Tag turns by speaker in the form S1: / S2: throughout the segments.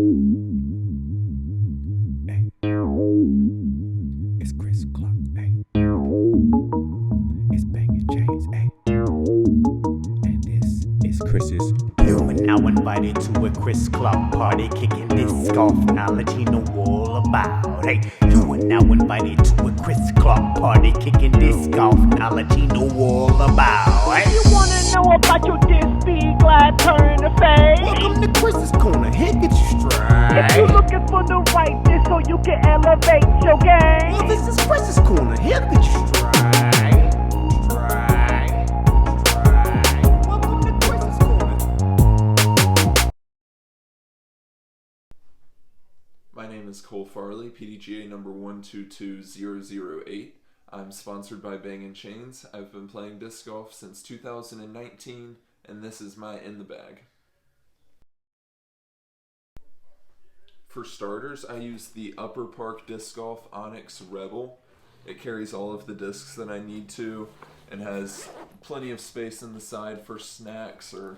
S1: Hey, it's Chris Clark. Hey, it's Bangin Chainz. Hey, and this is Chris's.
S2: You are now invited to a Chris Clark party, kicking disc golf knowledge he know all about. Hey, you are now invited to a Chris Clark party, kicking disc golf knowledge he know all about. Hey,
S3: You wanna know about your disc, be glad turn to face.
S2: welcome to Chris's corner, here get you
S3: If
S2: straight.
S3: you looking for the right disc so you can elevate your game.
S2: Well, this is Chris's corner, here get you straight. Welcome to Chris's corner.
S4: My name is Cole Farley, PDGA number 122008. I'm sponsored by Bangin Chainz. I've been playing disc golf since 2019, and this is my In the Bag. For starters, I use the Upper Park Disc Golf Onyx Rebel. It carries all of the discs that I need to and has plenty of space in the side for snacks or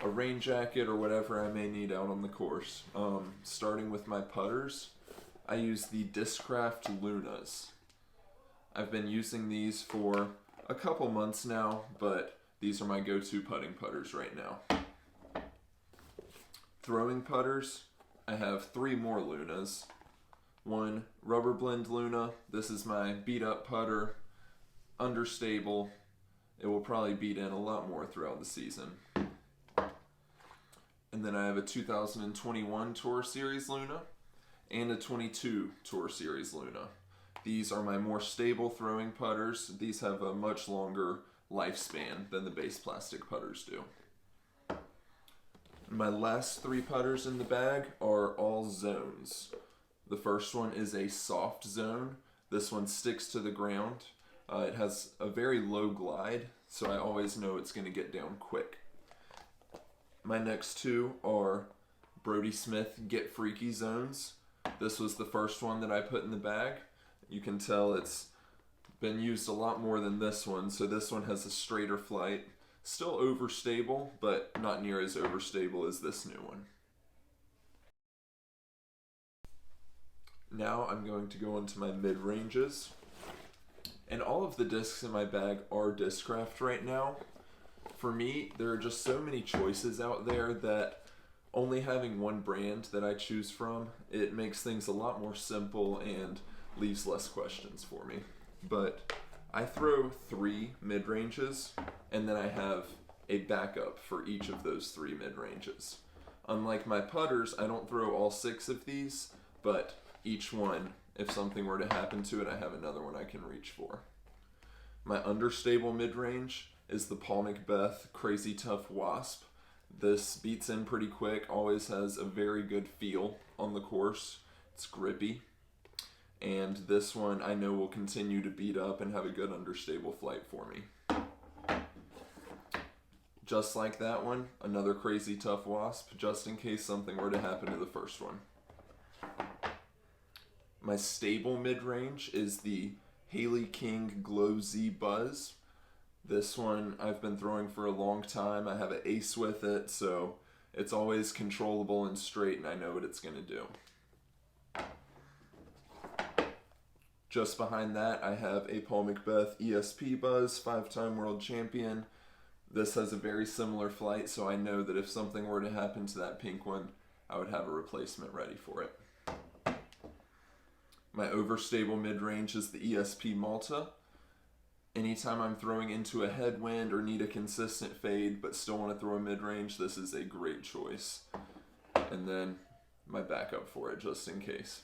S4: a rain jacket or whatever I may need out on the course. Starting with my putters, I use the Discraft Lunas. I've been using these for a couple months now, but these are my go-to putting putters right now. Throwing putters, I have 3 more Lunas. One Rubber Blend Luna. This is my beat-up putter, understable. It will probably beat in a lot more throughout the season. And then I have a 2021 Tour Series Luna and a 22 Tour Series Luna. These are my more stable throwing putters. These have a much longer lifespan than the base plastic putters do. My last 3 putters in the bag are all zones. The first one is a soft zone. This one sticks to the ground. It has a very low glide, so I always know it's going to get down quick. My next 2 are Brody Smith Get Freaky zones. This was the first one that I put in the bag. You can tell it's been used a lot more than this one, so this one has a straighter flight. Still overstable, but not near as overstable as this new one. Now I'm going to go into my mid-ranges. And all of the discs in my bag are Discraft right now. For me, there are just so many choices out there that only having one brand that I choose from, it makes things a lot more simple and leaves less questions for me. But I throw 3 mid-ranges, and then I have a backup for each of those 3 mid-ranges. Unlike my putters, I don't throw all 6 of these, but each one, if something were to happen to it, I have another one I can reach for. My understable mid-range is the Paul Macbeth Crazy Tough Wasp. This beats in pretty quick, always has a very good feel on the course. It's grippy. And this one I know will continue to beat up and have a good understable flight for me. Just like that one, another Crazy Tough Wasp, just in case something were to happen to the first one. My stable mid-range is the Haley King Glow Z Buzz. This one I've been throwing for a long time. I have an ace with it, so it's always controllable and straight, and I know what it's going to do. Just behind that, I have a Paul Macbeth ESP Buzz, 5-time world champion. This has a very similar flight, so I know that if something were to happen to that pink one, I would have a replacement ready for it. My overstable mid-range is the ESP Malta. Anytime I'm throwing into a headwind or need a consistent fade but still want to throw a mid-range, this is a great choice. And then my backup for it, just in case.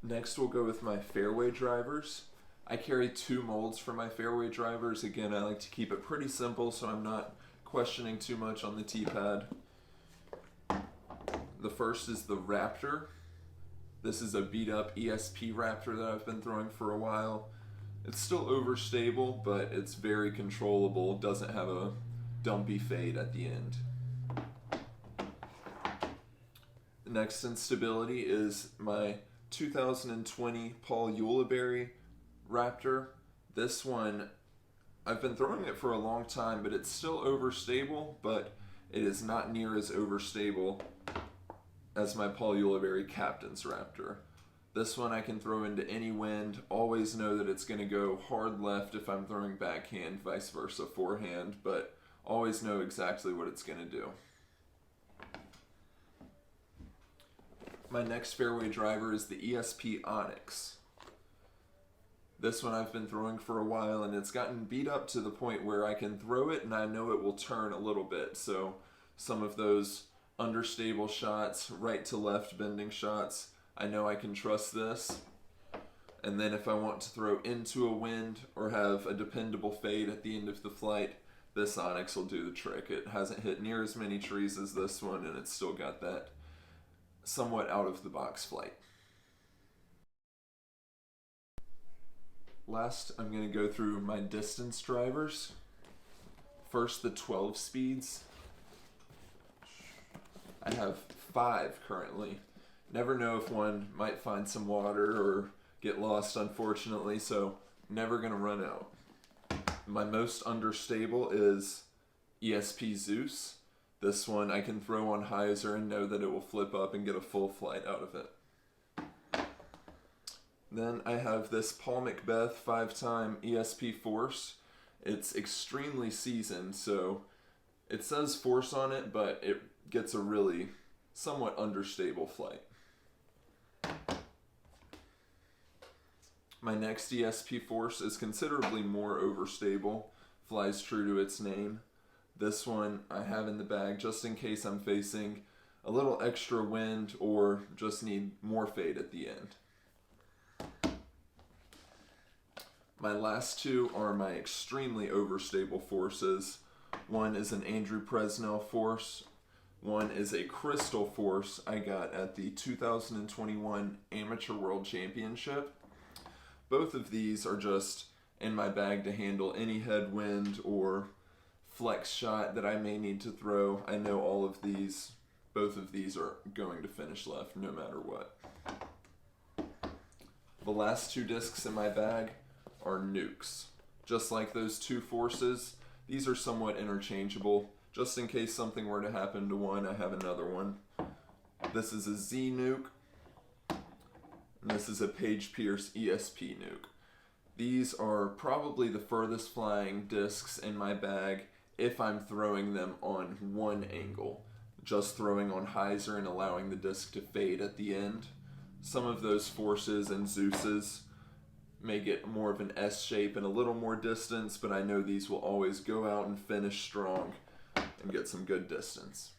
S4: Next we'll go with my Fairway Drivers. I carry 2 molds for my Fairway Drivers. Again, I like to keep it pretty simple so I'm not questioning too much on the T-pad. The first is the Raptor. This is a beat up ESP Raptor that I've been throwing for a while. It's still overstable, but it's very controllable. Doesn't have a dumpy fade at the end. Next in stability is my 2020 Paul Ulibarri Raptor. This one, I've been throwing it for a long time, but it's still overstable, but it is not near as overstable as my Paul Ulibarri Captain's Raptor. This one I can throw into any wind, always know that it's going to go hard left if I'm throwing backhand, vice versa forehand, but always know exactly what it's going to do. My next fairway driver is the ESP Onyx. This one I've been throwing for a while, and it's gotten beat up to the point where I can throw it and I know it will turn a little bit. So some of those understable shots, right to left bending shots, I know I can trust this. And then if I want to throw into a wind or have a dependable fade at the end of the flight, this Onyx will do the trick. It hasn't hit near as many trees as this one, and it's still got that somewhat out of the box flight. Last, I'm going to go through my distance drivers. First, the 12 speeds. I have 5 currently. Never know if one might find some water or get lost, unfortunately, so never going to run out. My most understable is ESP Zeus. This one I can throw on hyzer and know that it will flip up and get a full flight out of it. Then I have this Paul Macbeth 5-time ESP Force. It's extremely seasoned, so it says force on it, but it gets a really somewhat understable flight. My next ESP Force is considerably more overstable, flies true to its name. This one I have in the bag just in case I'm facing a little extra wind or just need more fade at the end. My last two are my extremely overstable forces. One is an Andrew Presnell Force. One is a Crystal Force I got at the 2021 Amateur World Championship. Both of these are just in my bag to handle any headwind or flex shot that I may need to throw. I know both of these are going to finish left no matter what. The last 2 discs in my bag are nukes. Just like those 2 forces, these are somewhat interchangeable. Just in case something were to happen to one, I have another one. This is a Z nuke, and this is a Paige Pierce ESP nuke. These are probably the furthest flying discs in my bag if I'm throwing them on one angle, just throwing on hyzer and allowing the disc to fade at the end. Some of those forces and Zeuses may get more of an S shape and a little more distance, but I know these will always go out and finish strong and get some good distance.